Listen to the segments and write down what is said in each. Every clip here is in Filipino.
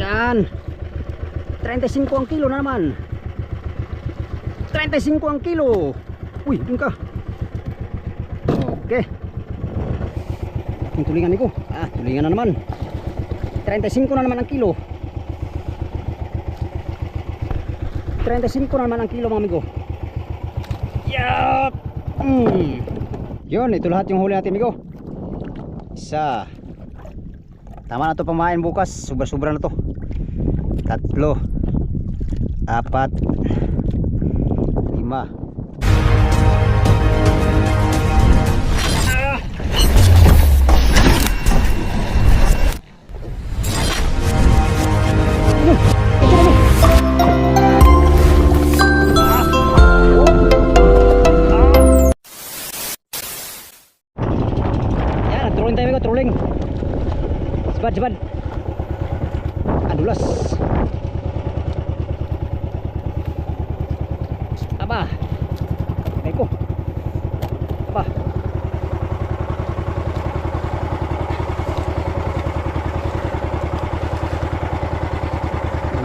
Yan. 35 ang kilo na naman. 35 ang kilo. Uy, dun ka. Okay. Yung tulingan niko. Tulingan na naman. 35 na naman ang kilo. 35 na naman ang kilo mga amigo. Yup. Yun, ito lahat yung huli natin amigo. Isa. Tama na to pamain bukas. Sobra-sobra na to. 3, 4, 5. Trolling. Sebad. Adulas. Apa? Eko. Apa?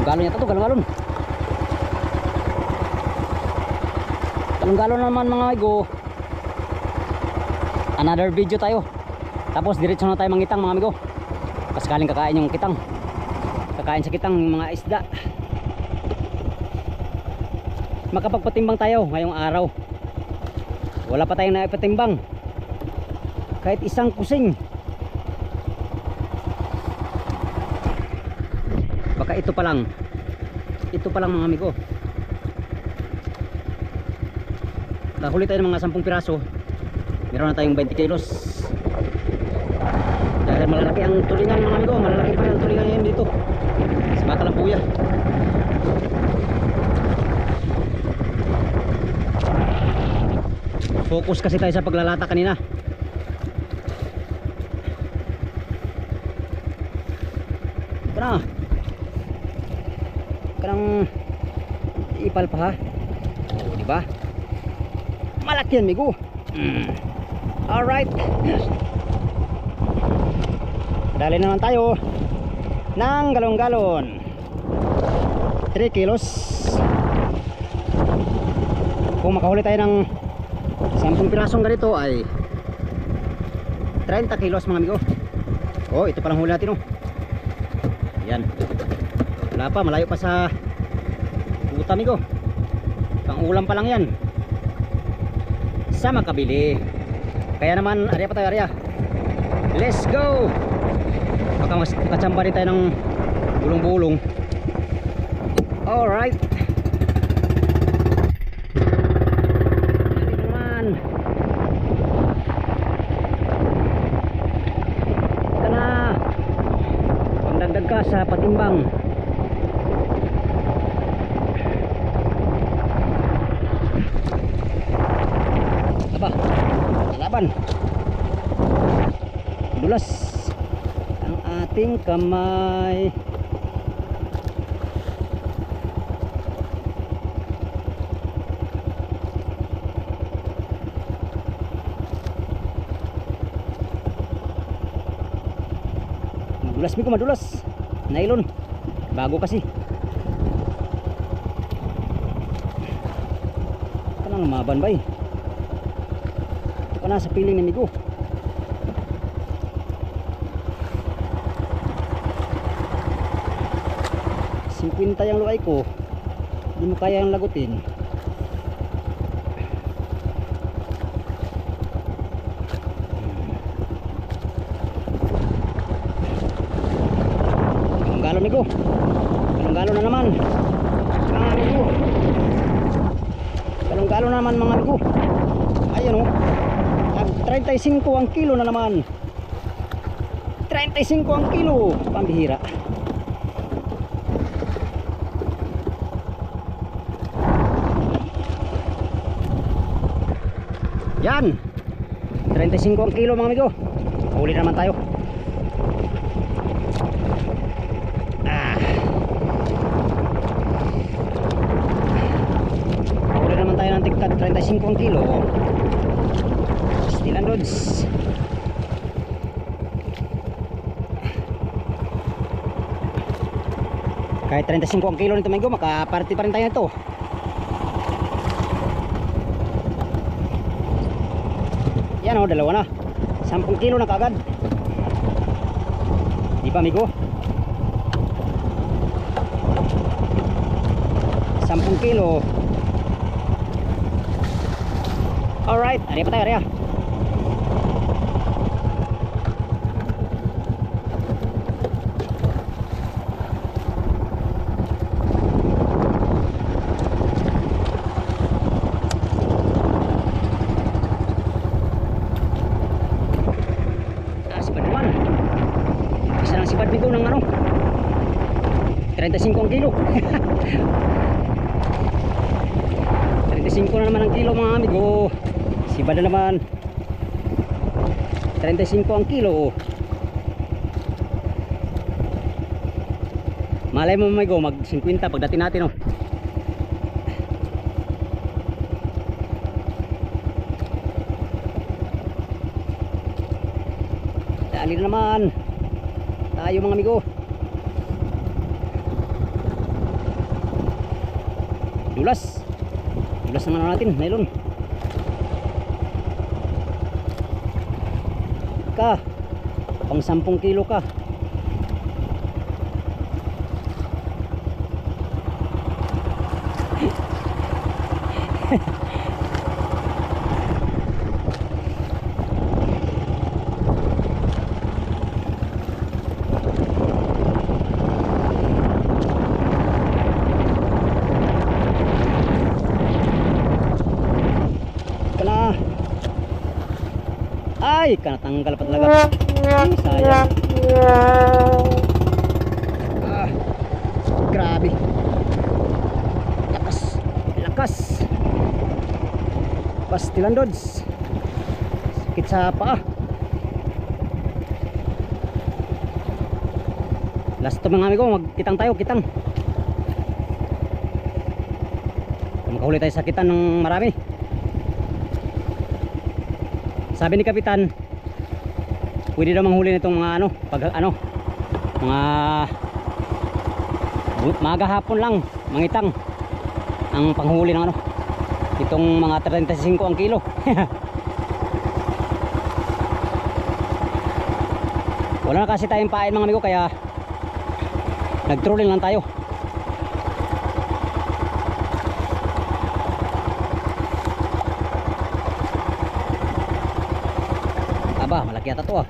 Galon yata to, galon. Galon naman mga amigo. Another video tayo. Tapos diretso na tayo mangitang mga amigo. Pasakaling kakain yung kitang. Kakain sa kitang mga isda. Makapagpatimbang tayo ngayong araw. Wala pa tayong naipatimbang. Kahit isang kusing. Baka ito pa lang. Ito pa lang mga amigo. Kahuli tayo ng mga 10 piraso. Meron na tayong 20 kilos. Dahil malalaki ang tulingan mga amigo. Malalaki pa yung tulingan yan dito sa Matalampuya. Focus kasi tayo sa paglalata kanina. Kanang ipal pa ha. Diba? Malaki yan amigo. Alright. Dali naman tayo ng galon-galon. 3 kilos. Kung makahuli tayo ng 10 pirasong ganito ay 30 kilos mga amigo. Oh, ito palang huli natin oh. Yan. Wala pa, malayo pa sa puta amigo. Pang ulam pa lang yan. Sa makabili. Kaya naman, area pa tayo, area. Let's go! Baka makachamba rin tayo ng bulong-bulong. Alright. Hindi naman. Ito na. Pagdagdag ka sa patimbang. Aba, lalaban. Dulas ang ating kamay. Madulas Miko, madulas. Nylon. Bago kasi. Ito na lumaban ba eh. Ito ka na sa piling ni Miko. 50 yung luay ko. Hindi mo kaya yung lagutin. Ang galon ni ko. Ang galon na naman. Mga amigo. Ang galon na naman mga amigo. Ayan o. 35 ang kilo na naman. 35 ang kilo. Pambihira. Yan. 35 ang kilo mga amigo. Huli naman tayo. Huli naman tayo ng tigtad 35 ang kilo. Still and rods. Kahit 35 ang kilo nito amigo, makaparty pa rin tayo nito. Yan o, dalawa na. 10 kilo na kagad. Di ba amigo? 10 kilo. Alright, area pa tayo, area. Sipad naman. Isa lang sipad nito ng ano 35 ang kilo. 35 na naman ang kilo mga amigo. Sipad na naman. 35 ang kilo. Malay mo amigo, mag 50 pagdating natin oh. Dali na naman tayo mga amigo. Dulas ang ano natin, nylon ka, pang 10 kilo ka. Ay, kanatanggal pa talaga. Ay, sayang. Grabe. Lakas. Pastilandods. Sakit sa paa. Last to mga amigo, magkitang tayo, kitang. Makahuli tayo sa kitan ng marami. Sabi ni Kapitan, pwede daw manghuli nitong mga ano, pag ano, mga hapon lang, mangitang ang panghuli ng ano, itong mga 35 ang kilo. Wala na kasi tayong pain mga amigo, kaya nag-trolling lang tayo. Aba, malaki yata to ah.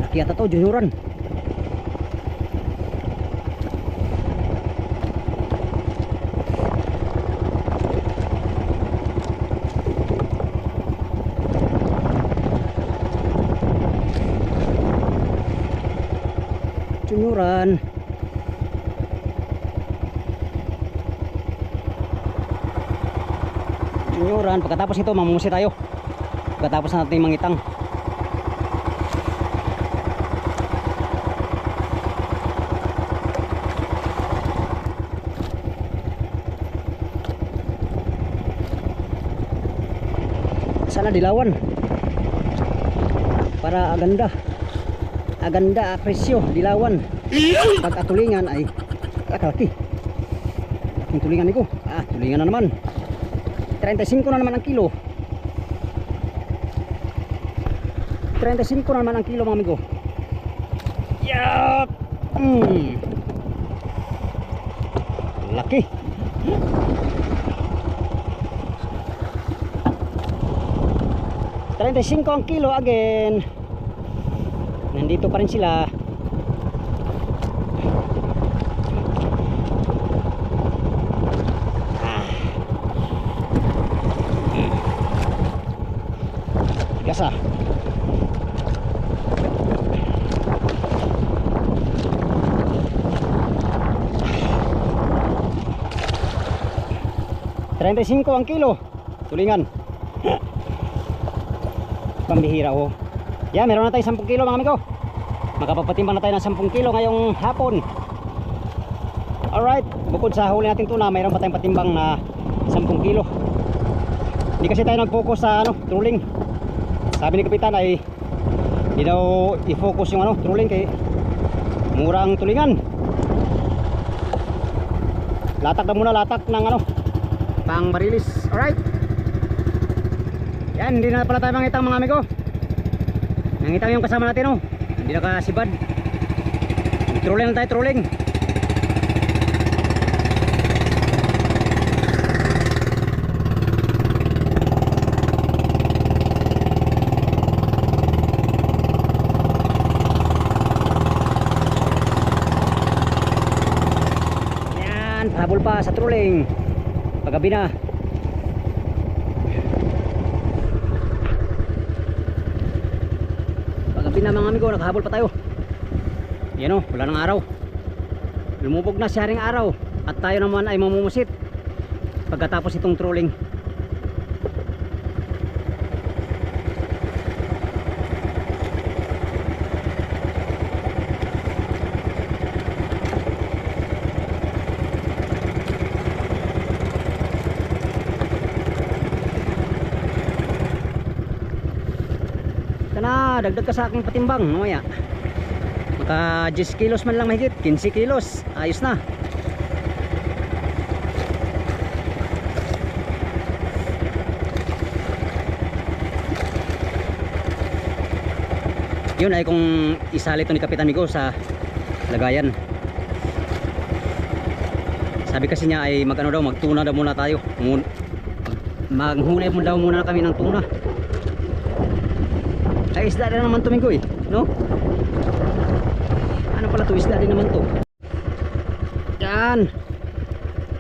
Malaki yata to, junioran. Junioran. Junioran, pagkatapos ito mamumusi tayo. Pagkatapos natin mangitang. Sana dilawan para aganda presyo, dilawan. Pag atulingan ay kalaki. Laking tulingan niko. Tulingan na naman. 35 na naman ang kilo. 35 na naman ang kilo mga amigo. Yak! Laki. $35 ang kilo again. Nandito pa rin sila. Tigas ah. $35 ang kilo. Tulingan. Pambihira oh. Yan, meron na tayo 10 kilo mga amigo. Makapapatimbang na tayo ng 10 kilo ngayong hapon. Alright, bukod sa huli natin tuna, mayroon pa tayong patimbang na 10 kilo. Hindi kasi tayo nag-focus sa ano, trolling. Sabi ni Kapitan ay hindi daw i-focus yung ano, trolling kay mura ang tulingan. Latak na muna, latak ng ano, pang barilis. Alright. Yan, hindi na pala tayo mangitang mga amigo. Nangitang yung kasama natin, oh. Hindi nakasibad. Trolling lang tayo, trolling. Yan, habol pa sa trolling. Paggabi na. Paggabi na mga amigo, nakahabol pa tayo. Yan o, wala ng araw. Lumubog na siya ring araw. At tayo naman ay mamumusit pagkatapos itong trolling. Ito na, dagdag ka sa aking patimbang mamaya. Maka 10 kilos man lang mahigit, 15 kilos, ayos na. Yun ay kung isali ito ni Kapitan Migo sa lagayan. Sabi kasi niya ay magano daw, magtuna daw muna tayo. Maghulay mo daw muna kami ng tuna. Ay isda na naman to Migo eh, no? Ano pala to, isda din naman to. Yan,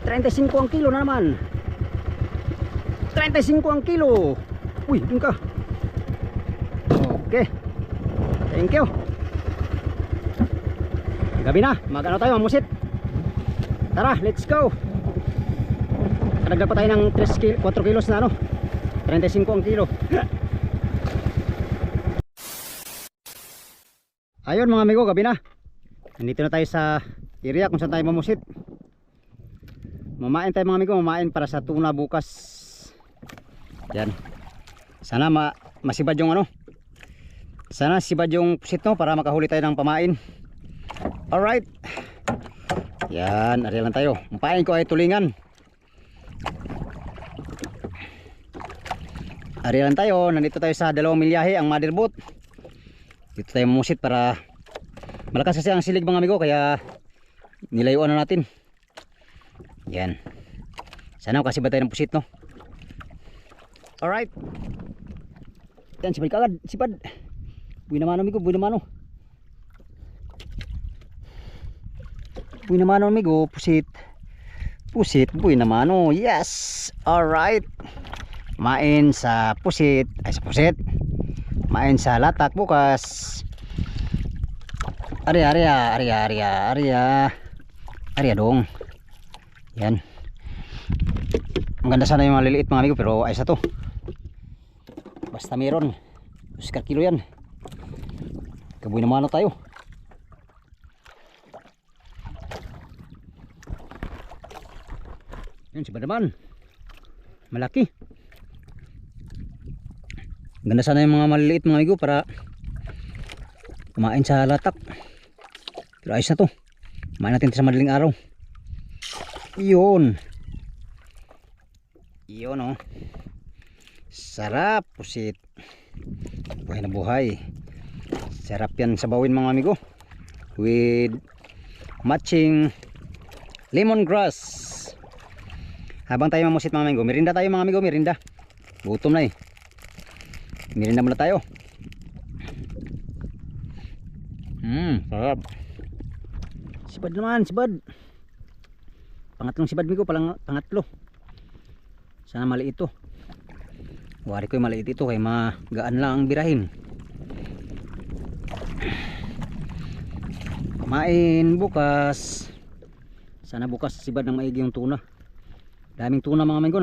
35 ang kilo na naman. 35 ang kilo. Uy, dun ka. Okay, thank you. Gabi na, mag-ano tayo, mamusit. Tara, let's go. Kadagdag pa tayo ng 4 kilos na ano, 35 ang kilo. Ayun mga amigo, gabi na. Nandito na tayo sa area kung saan tayo mamusit. Mamain tayo mga amigo, mamain para sa tuna bukas. Yan. Sana masibad yung ano. Sana sibad yung pusit no, para makahuli tayo ng pamain. Alright. Yan, ari lang tayo. Mapain ko ay tulingan. Ari lang tayo, nandito tayo sa 2 milyahe ang motherboat. Dito tayo mamusit para malakas kasi ang silig mga amigo, kaya nilayuan na natin. Yan. Sana kasi ba tayo ng pusit no. Alright. Yan, sipad kagad, sipad. Buhay naman amigo, buhay naman. Buhay naman amigo, pusit. Pusit, buhay naman. Yes. Alright. Main sa pusit, ay sa pusit. Main sa latak bukas. Arya dong. Yan. Ang ganda sana yung maliliit mga amigo, pero ayos na to. Basta meron. Oscar kilo yan. Kabuy naman na tayo. Yan, siba naman. Malaki. Ganda sana yung mga maliliit mga amigo para kumain sa latak. Pero ayos na to. Kumain natin sa madaling araw. Yun. Yun oh. Sarap pusit. Buhay na buhay. Sarap yan sabawin mga amigo. With matching lemongrass. Habang tayo mamusit mga amigo, merinda tayo mga amigo, merinda. Gutom na eh. Merinda muna tayo. Sarap. Sibad naman, sibad. Pangatlong sibad migo, pangatlo. Sana maliit ito. Wari ko yung maliit ito kaya magaan lang ang birahin. Kumain bukas. Sana bukas sibad ng maigi yung tuna. Daming tuna mga amigo,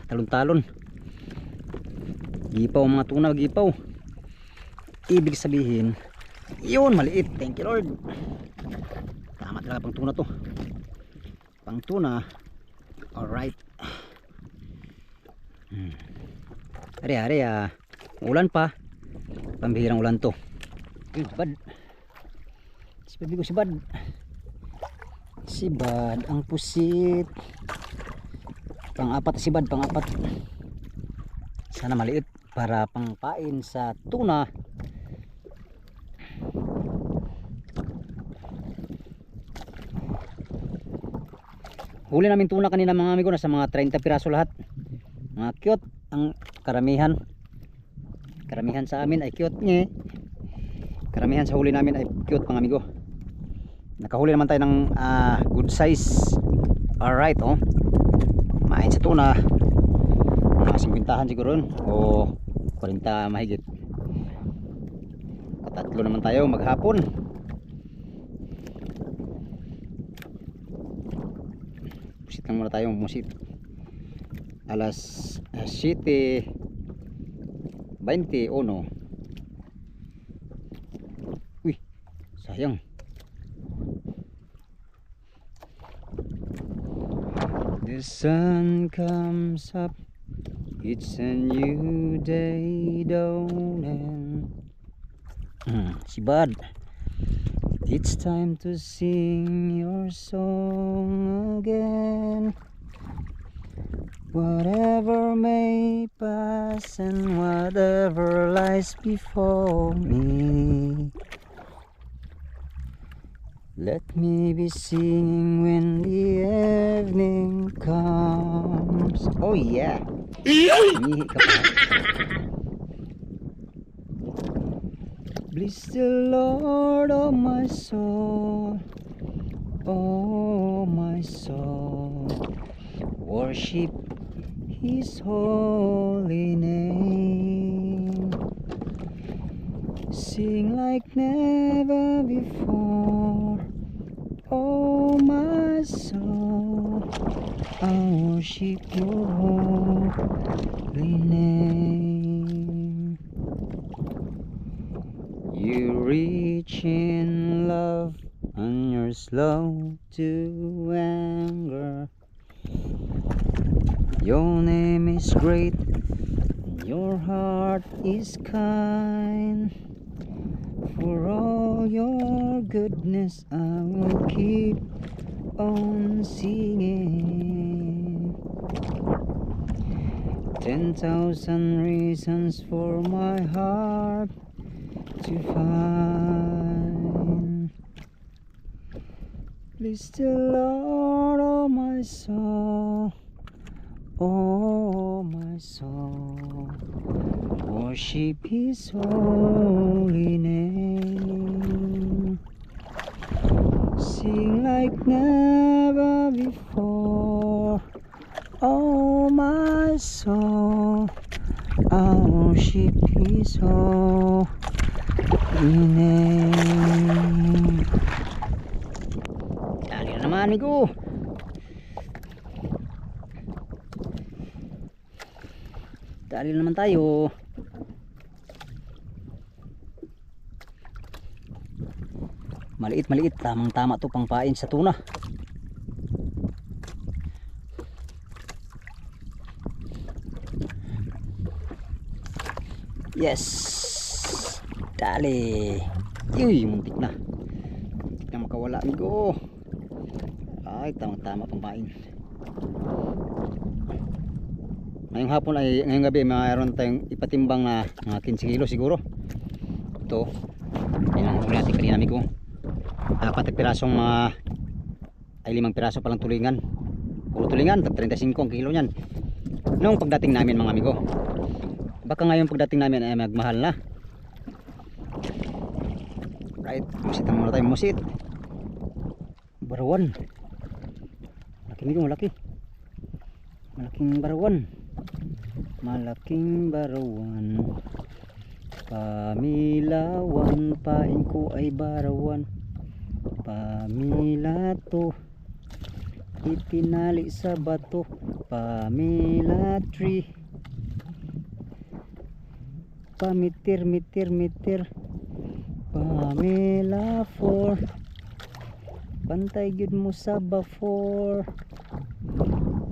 talon-talon. Gipaw mga tuna, gipaw. Ibig sabihin, yun, maliit. Thank you Lord. Tama talaga pang tuna to. Pang tuna. Alright. Ari, ulan pa. Pambihirang ulan to. Sibad. Sibad bigo, sibad. Sibad ang pusit. Pang-apat sibad, pang-apat. Sana maliit para pangpain sa tuna. Huli namin tuna kanina mga amigo, nasa mga 30 piraso lahat. Mga cute ang karamihan. Karamihan sa amin ay cute niya. Karamihan sa huli namin ay cute mga amigo. Nakahuli naman tayo ng good size. Alright, oh. Main sa tuna. Mga 50 siguro yun. O 40 mahigit. Katatlo naman tayo maghapon. Pusit lang muna tayo, musit. Alas 7:21. Uy, sayang. The sun comes up, it's a new day dawning. Sibad. It's time to sing your song again. Whatever may pass and whatever lies before me, let me be singing when the evening comes. Oh yeah. Umihi ka pa. Bless the Lord, oh my soul, oh my soul. Worship His holy name. Sing like never before, oh my soul. I worship Your holy name. You rich in love and you're slow to anger. Your name is great and your heart is kind. For all your goodness I will keep on singing. 10,000 reasons for my heart to find. Bless the Lord, oh my soul, oh my soul. Worship His holy name. Sing like never before, oh my soul. I worship His holy name. Dali na naman amigo. Dali naman tayo. Maliit, tamang tama to pang pain sa tuna. Yes. Dali. Uy, muntik na. Muntik na makawala amigo. Ay, tamang tama pang pain. Ngayong hapon ay ngayong gabi mayroon tayong ipatimbang na 15 kilo siguro. Ito. Yan ang huli natin kanina amigo. 4 pirasong ay 5 piraso palang tulingan. Puro tulingan, 35 ang kilo niyan. Noong pagdating namin mga amigo. Baka ngayon pagdating namin ay magmahal na. Right, musitan muna tayo, musit. Barawan. Malaki amigo, malaki. Malaking barawan. Malaking barawan. Pamilawan, pain ko ay barawan. Pamilato, itinali sa bato. Pamila tree. Pamitir, mitir, mitir. Pamila 4. Pantay gyud mo sa bafor.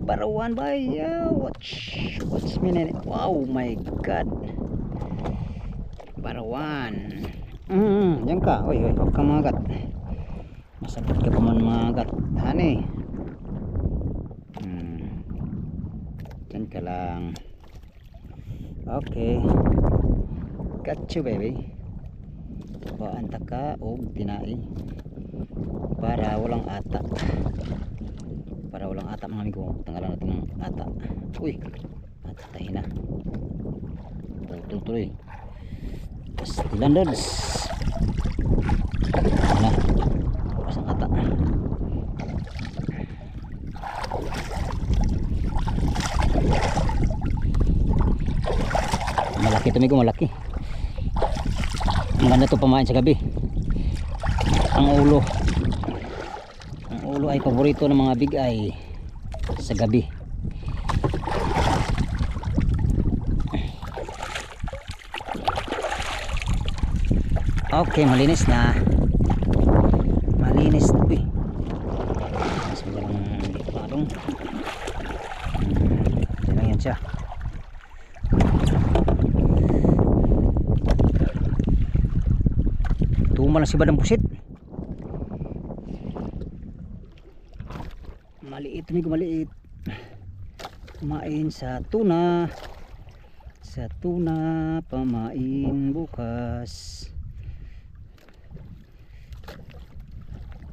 Barawan ba? Yeah, watch minute. Wow, my god. Barawan. Yan ka. Oy, huwag kang magat. Masabot ka pa man mga gat. Hani. Diyan ka lang. Okay. Got you baby. Paanta ka og tinai. Para walang ata. Para walang ata mga amigo. Tanggalan natin ng ata. Uy. Ata tayo na. Tuloy. Pastilan dads. Ano? Oras ang ata. Malaki ito amigo, malaki. Ang ganda ito pamain sa gabi. Ang ulo ay paborito ng mga big eye sa gabi. Okay, malinis na. Uy, mas magalang dito padong. Yan lang yan siya. Tumal lang si badang pusit. Maliit amigo, maliit. Pamain sa tuna. Pamain bukas.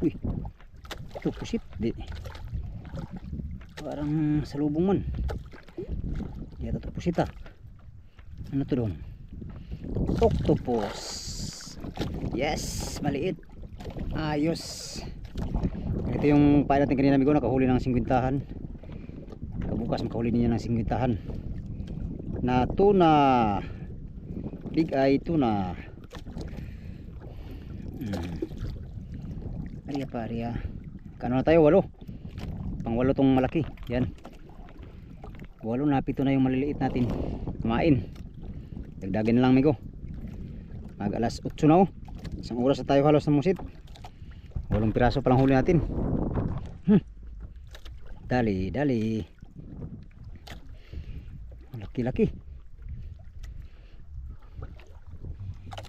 Uy, ito pusit di. Parang salubong man. Yata ito pusit ah. Ano to dong? Octopus. Yes, maliit. Ayos. Ito yung pain natin kanina amigo, nakahuli ng 50-han. Kabukas makahuli niya ng 50-han na tuna. Big eye tuna. Ariya. Kano na tayo? 8. Pang 8 tong malaki. Yan. 8 na, 7 na yung maliliit natin. Kumain. Dagdagin na lang amigo. Mag alas 8 na oh. Isang oras na tayo halos ng musit. 8 piraso pa lang huli natin. Dali. Laki.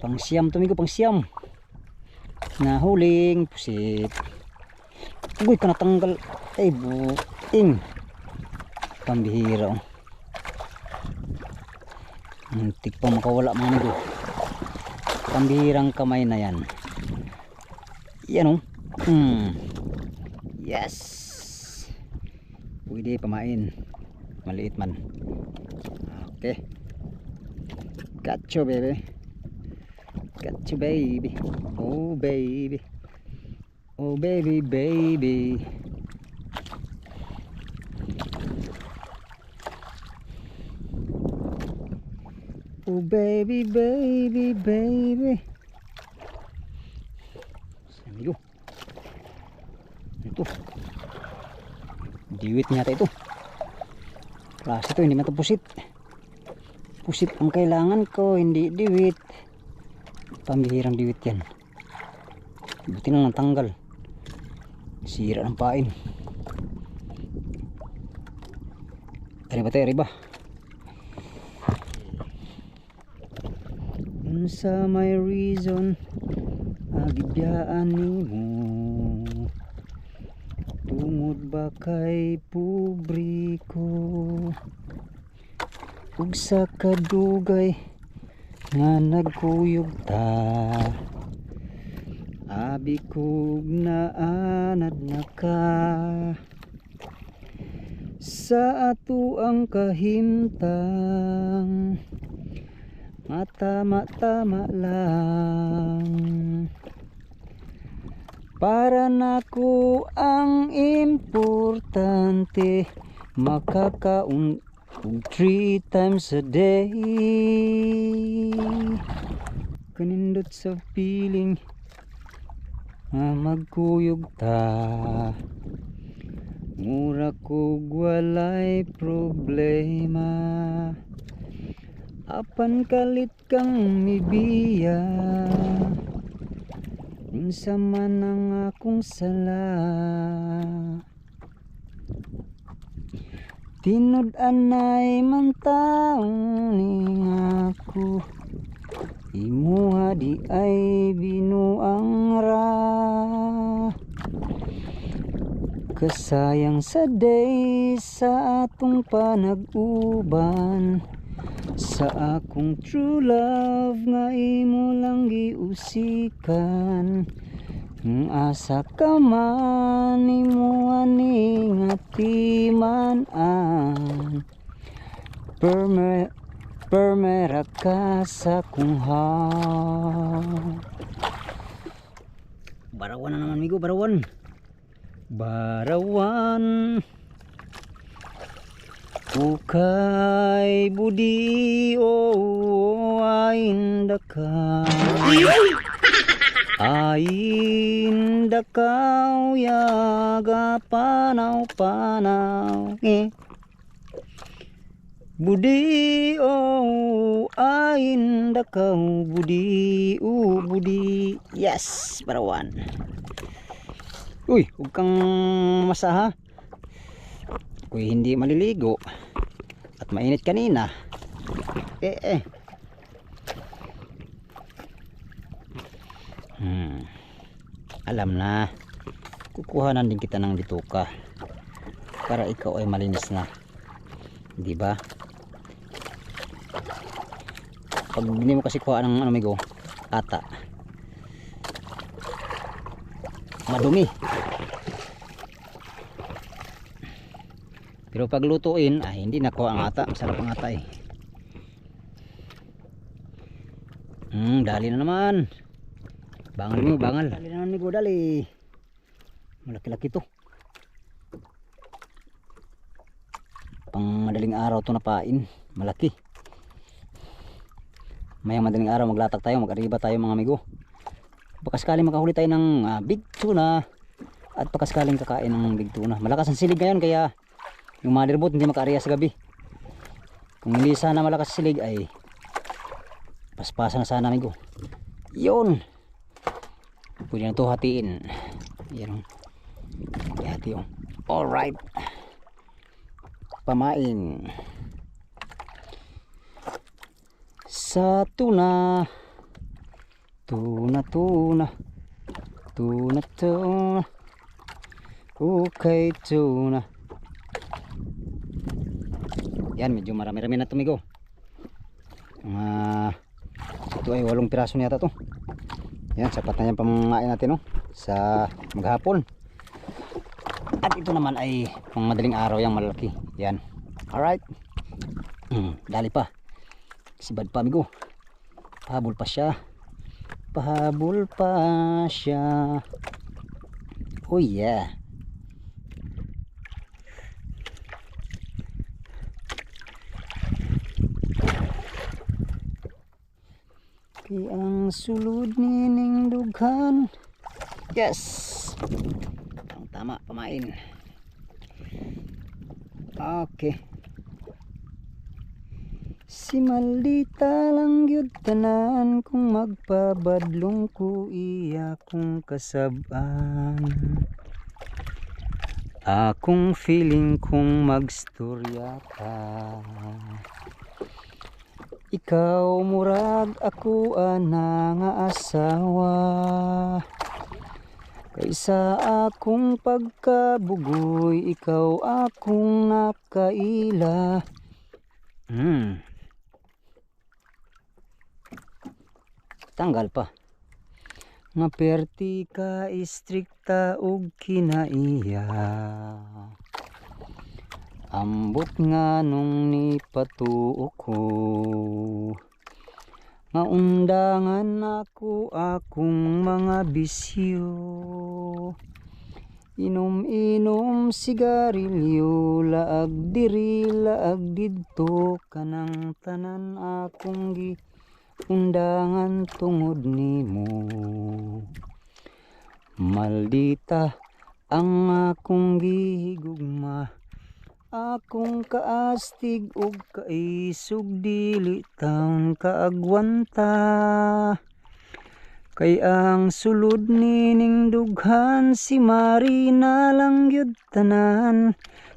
Pang siyam to amigo, pang siyam. Nahuling pusit. Uy, kanatanggal. Ay buting. Pambihira oh. Muntik pa makawala mga amigo. Pambihirang kamay na yan. Yan oh. Yes. Pwede pamain. Maliit man. Okay. Got you baby. Oh baby. Oh baby. Oh baby. Amigo. Ito. Diwit niya ito. Klase ito, hindi man ito pusit. Pusit ang kailangan ko, hindi diwit. Pambihirang diwit yan. Buti na lang tanggal. Sira ng pain. Arriba. Unsa may reason agibiyaan nimo tungod ba kay publiko ug sa kadugay nga nagkuyog ta abi kog naanad na ka sa ato ang kahimtang tama lang para nako ang importante makakaun 3 times a day kanindot sa feeling magkuyog ta mura kog walay problema apan kalit kang mibiya unsa man ang akong sala tinud-anay man taong ning ako imuha di ay binuang ra kasayang sa day sa atong panag-uban, sa akong true love nga imo lang giusikan. Kung asa ka man imo ani nga timan-an, permera ka sa kong heart. Barawan na naman migo, barawan. Barawan ukay budi o ainda ka, ainda ka yaga panaw budi o ainda ka budi budi. Yes, barawan. Uy, huwag kang masaha. Ako'y hindi maliligo at mainit kanina. Alam na, kukuhanan din kita ng bituka para ikaw ay malinis na, di ba? Pag hindi mo kasi kuha ng amigo, ata madumi. Pero pag lutuin, hindi na kuha ang ata. Masarap ang ata eh. Dali na naman. Bangal mo, bangal. Dali na naman migo, dali. Malaki-laki to. Pang madaling araw to napain. Malaki. Mayang madaling araw maglatag tayo, mag-ariba tayo mga amigo. Pagkaskaling makahuli tayo ng big tuna at pagkaskaling kakain ng big tuna. Malakas ang silig ngayon kaya yung motherboard hindi makaariya sa gabi. Kung hindi sana malakas ang silig ay paspasan na sana amigo. Yun, pwede na ito hatiin. Yan, hati yung alright. Pamain sa tuna. Tuna okay tuna. Yan, medyo marami-rami na tumigo. Ito ay 8 piraso na yata to. Yan, sapat na yan pamamain natin, no? Sa maghapon. At ito naman ay pang madaling araw yung malaki. Yan, alright. Dali pa, sibad pa amigo. Pahabol pa siya. Pahabol pa siya. Oh yeah. Kaya ang sulod nining dughan. Yes. Tama, pamain. Okay. Si maldita lang yun tanan kung magpabadlong ko iya kong kasaban. Akong feeling kung magstorya ka. Ikaw murag ako ana nga asawa. Kaysa akong pagkabugoy, ikaw akong nakaila. Tanggal pa. Nga perti ka istrikta og kinaiya. Ambot nga nung ni patuo ko. Nga undangan ako akong mga bisyo. Inom-inom sigarilyo, laag diri laag didto, kanang tanan akong undangan tungod nimo. Maldita ang akong gihigugma, akong kaastig ug kaisog dili taon kaagwanta. Kay ang sulod nining dughan si Marina lang yud tanan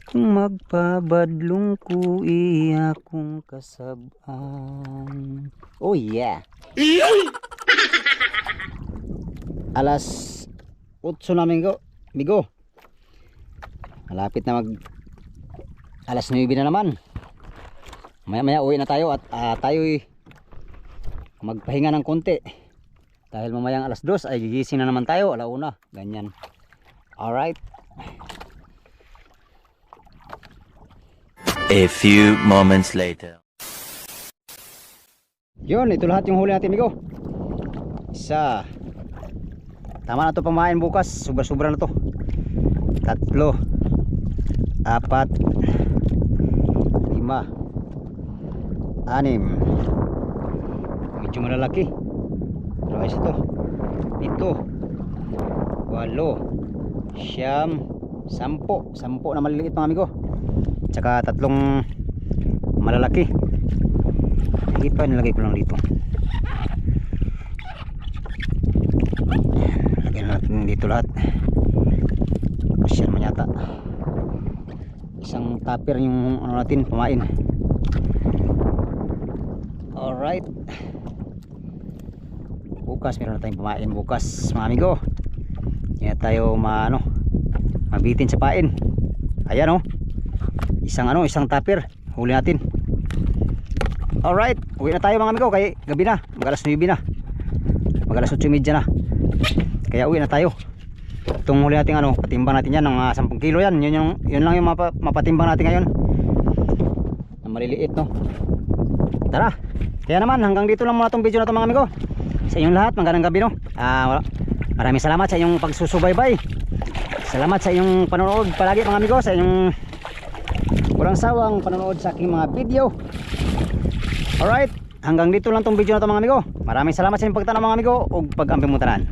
kung magpabadlong ko iya kong kasaban. Oh yeah. Alas 8 na migo. Malapit na mag alas 9 na naman. Maya maya uwi na tayo at tayo'y magpahinga ng konti. Dahil mamayang alas 2 ay gigising na naman tayo, alauna, ganyan. Alright. A few moments later. Yun, ito lahat yung huli natin, amigo. Isa. Tama na to pamain bukas, sobra-sobra na to. 3, 4, 5, 6. Medyo malalaki. Pero ayos ito. 7, 8, 9, 10. 10 na maliliit mga amigo. Tsaka 3 malalaki. Higit pa, nilagay ko lang dito. Lagyan natin dito lahat. Kasya naman yata. Isang tupper yung ano natin, pamain. Alright. Bukas meron na tayong pamain bukas mga amigo. Kaya tayo mabitin sa pain. Ayan oh. Isang tupper huli natin. Alright, uwi na tayo mga amigo kay gabi na, mag-alas 9 na. Mag-alas 8:30 na. Kaya uwi na tayo. Itong huli natin patimbang natin yan ng 10 kilo yan. Yun lang yung mapatimbang natin ngayon. Na maliliit no. Tara. Kaya naman hanggang dito lang muna itong video na ito mga amigo. Sa inyong lahat, magandang gabi no. Maraming salamat sa inyong pagsusubaybay. Salamat sa inyong panonood palagi mga amigo, sa inyong walang sawang panonood sa aking mga video. Alright, hanggang dito lang tong video na ito mga amigo. Maraming salamat sa inyong pagtanaw mga amigo ug pag-amping mo tanan.